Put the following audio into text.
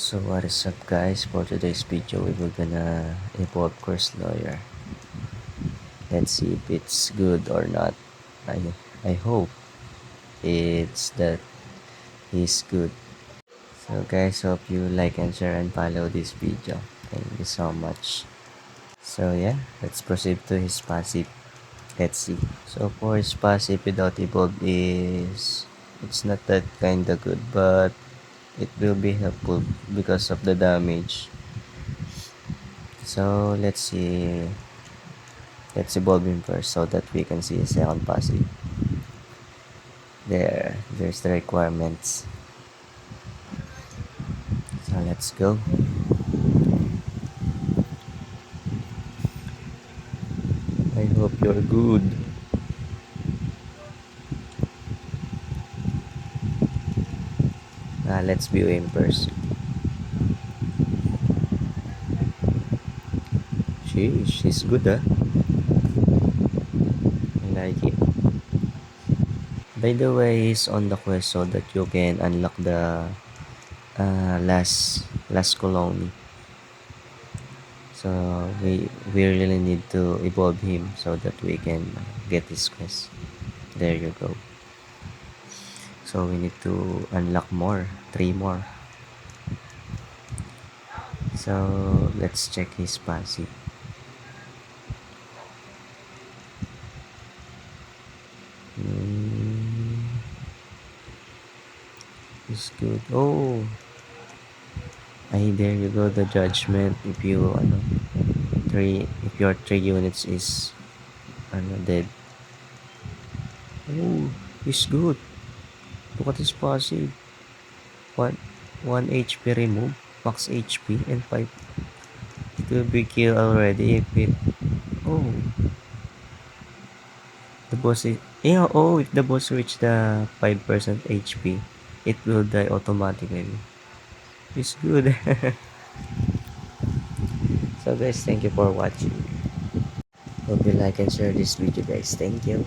So what is up guys, for today's video we will gonna evolve Curse Lawyer. Let's see if it's good or not. I hope it's that he's good. So guys, hope you like and share and follow this video. Thank you so much. So yeah, let's proceed to his passive. Let's see. So for his passive without evolve is, it's not that kinda good, but it will be helpful because of the damage. So let's see. Let's evolve him first so that we can see his second passive. There's the requirements. So let's go. I hope you're good. Let's view him first. She's good, huh? I like it. By the way, he's on the quest so that you can unlock the last colony. So we really need to evolve him so that we can get this quest. There you go. So we need to unlock more, 3 more. So let's check his passive. It's good. Oh, there you go, the judgment. If you if your 3 units is dead. Oh, it's good. Look at his passive. 1 HP remove, max HP, and 5. It will be killed already if it. Oh, the boss is. Yeah, oh, if the boss reach the 5% HP, it will die automatically. It's good. So guys, thank you for watching. Hope you like and share this video guys. Thank you.